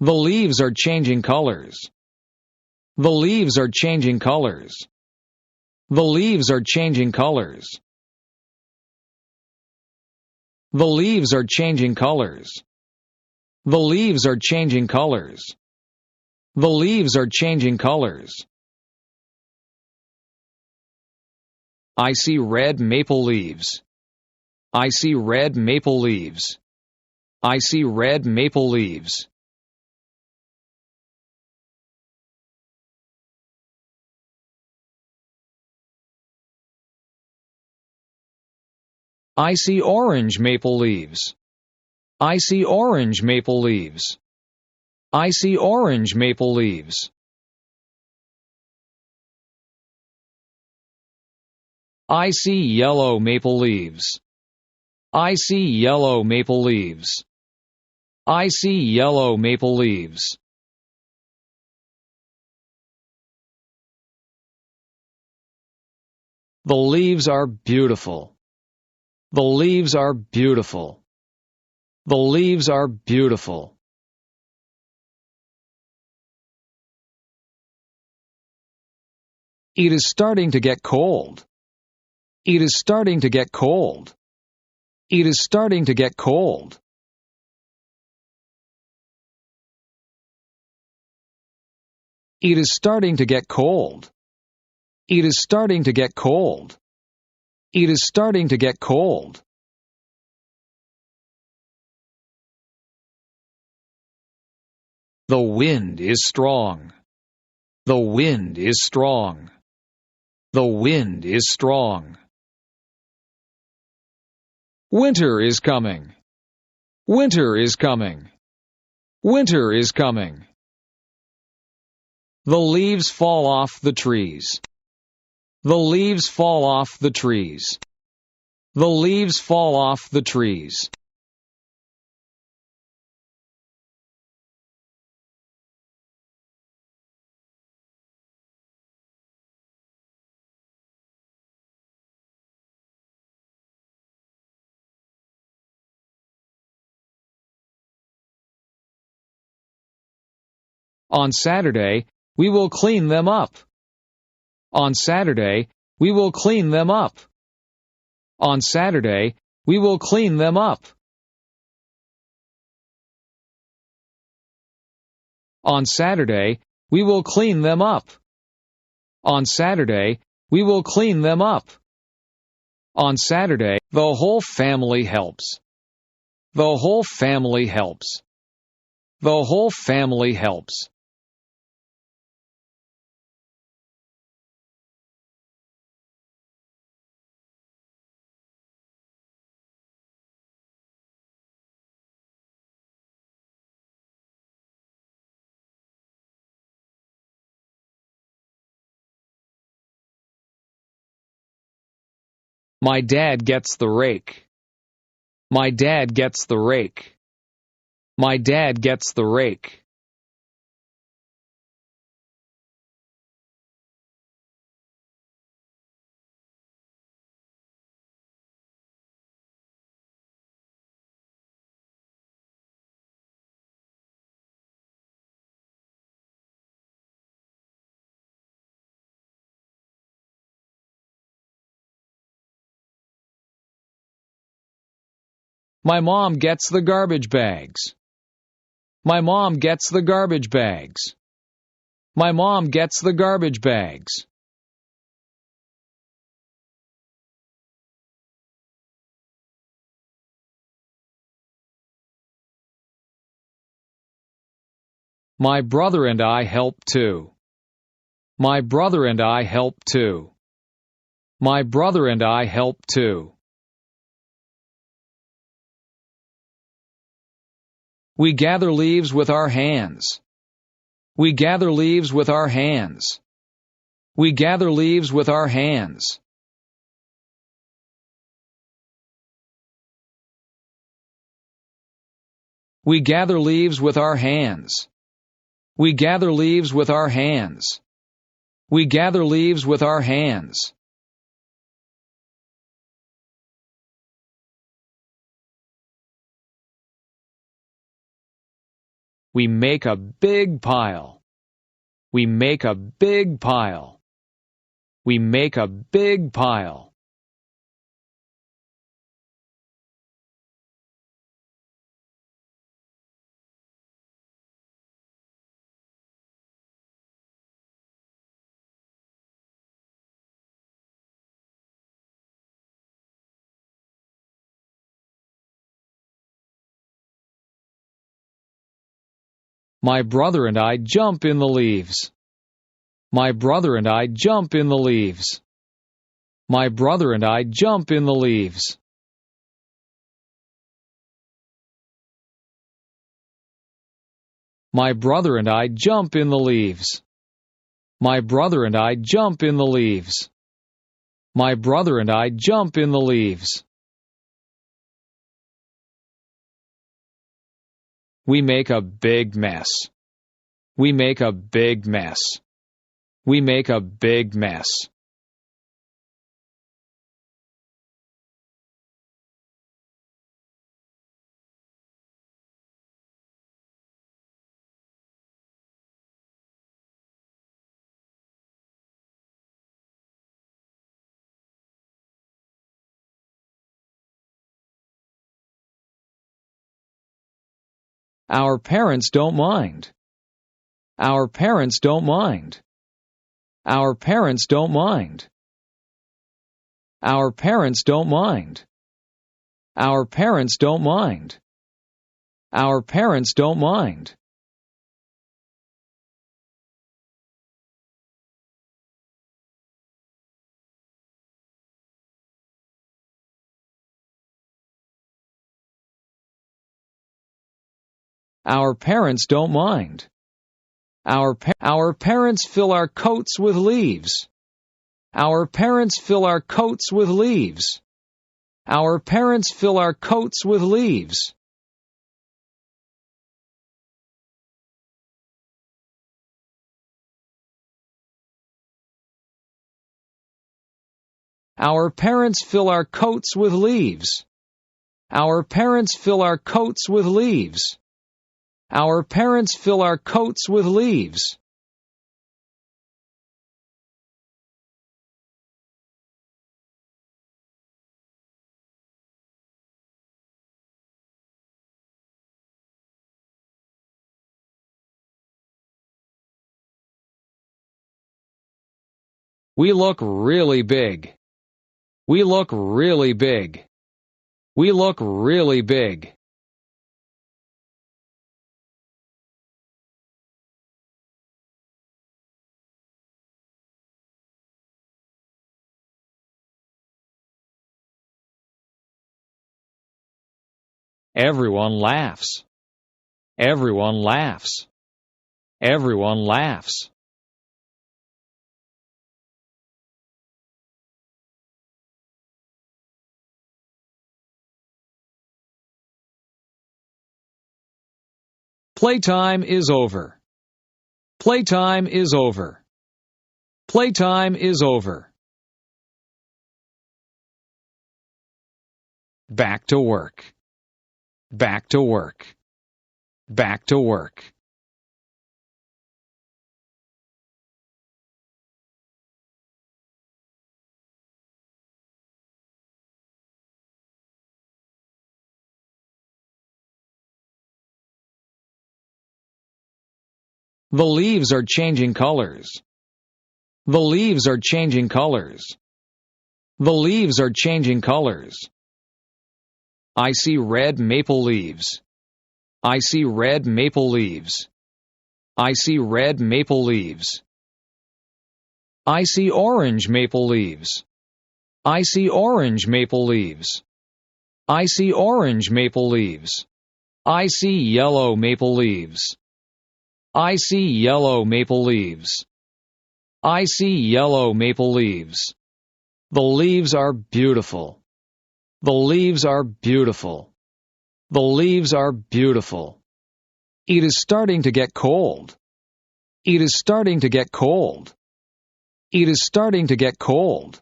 The leaves are changing colors. The leaves are changing colors. The leaves are changing colors. The leaves are changing colors. The leaves are changing colors. The leaves are changing colors. I see red maple leaves. I see red maple leaves. I see red maple leaves. I see orange maple leaves. I see orange maple leaves. I see orange maple leaves. I see yellow maple leaves. I see yellow maple leaves. I see yellow maple leaves. The leaves are beautiful. The leaves are beautiful. The leaves are beautiful. It is starting to get cold. It is starting to get cold. It is starting to get cold. It is starting to get cold. It is starting to get cold. It is starting to get cold. The wind is strong. The wind is strong. The wind is strong. Winter is coming. Winter is coming. Winter is coming. The leaves fall off the trees. The leaves fall off the trees. The leaves fall off the trees. On Saturday, we will clean them up. On Saturday, we will clean them up. On Saturday, we will clean them up. On Saturday, we will clean them up. On Saturday, we will clean them up. On Saturday, the whole family helps. The whole family helps. The whole family helps. My dad gets the rake. My dad gets the rake. My dad gets the rake. My mom gets the garbage bags. My mom gets the garbage bags. My mom gets the garbage bags. My brother and I help too. My brother and I help too. My brother and I help too. We gather leaves with our hands. We gather leaves with our hands. We gather leaves with our hands. We gather leaves with our hands. We gather leaves with our hands. We gather leaves with our hands. We make a big pile. We make a big pile. We make a big pile. My brother and I jump in the leaves. My brother and I jump in the leaves. My brother and I jump in the leaves. My brother and I jump in the leaves. My brother and I jump in the leaves. My brother and I jump in the leaves. We make a big mess. We make a big mess. We make a big mess. Our parents don't mind. Our parents don't mind. Our parents don't mind. Our parents don't mind. Our parents don't mind. Our parents don't mind. Our parents don't mind. Our parents fill our coats with leaves. Our parents fill our coats with leaves. Our parents fill our coats with leaves. Our parents fill our coats with leaves. Our parents fill our coats with leaves. Our parents fill our coats with leaves. We look really big. We look really big. We look really big. Everyone laughs. Everyone laughs. Everyone laughs. Playtime is over. Playtime is over. Playtime is over. Back to work. Back to work. Back to work. The leaves are changing colors. The leaves are changing colors. The leaves are changing colors. I see red maple leaves. I see red maple leaves. I see red maple leaves. I see orange maple leaves. I see orange maple leaves. I see orange maple leaves. I see yellow maple leaves. I see yellow maple leaves. I see yellow maple leaves. The leaves are beautiful. The leaves are beautiful. The leaves are beautiful. It is starting to get cold. It is starting to get cold. It is starting to get cold.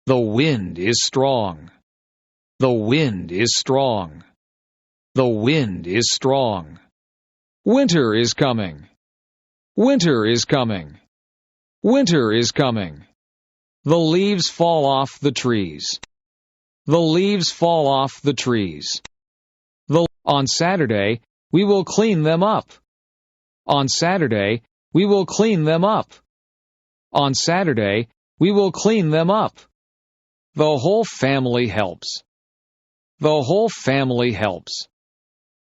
The wind is strong. The wind is strong. The wind is strong. Winter is coming. Winter is coming. Winter is coming. The leaves fall off the trees. The leaves fall off the trees. On Saturday, we will clean them up. On Saturday, we will clean them up. On Saturday, we will clean them up. The whole family helps. The whole family helps.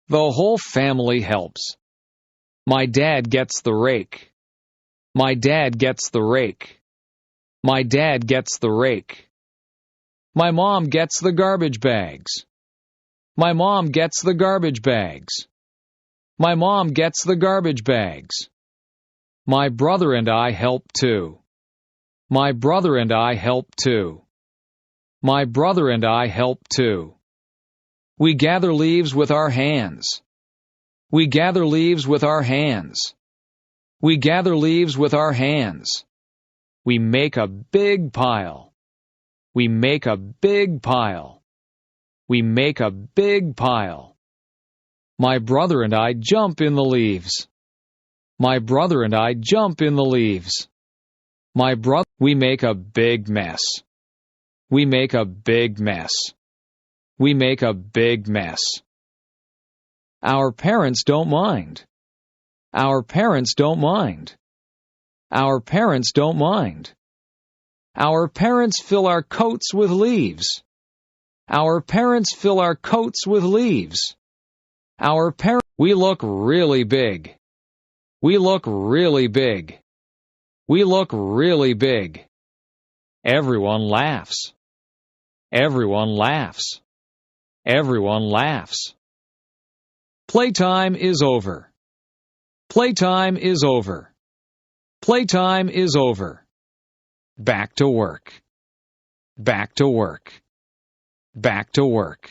The whole family helps. My dad gets the rake. My dad gets the rake. My dad gets the rake. My mom gets the garbage bags. My mom gets the garbage bags. My mom gets the garbage bags. My brother and I help too. My brother and I help too. My brother and I help too. We gather leaves with our hands. We gather leaves with our hands. We gather leaves with our hands. We make a big pile. We make a big pile. We make a big pile. My brother and I jump in the leaves. My brother and I jump in the leaves. We make a big mess. We make a big mess. We make a big mess. Our parents don't mind. Our parents don't mind. Our parents don't mind. Our parents fill our coats with leaves. Our parents fill our coats with leaves. We look really big. We look really big. We look really big. Everyone laughs. Everyone laughs. Everyone laughs. Playtime is over. Playtime is over. Playtime is over. Back to work. Back to work. Back to work.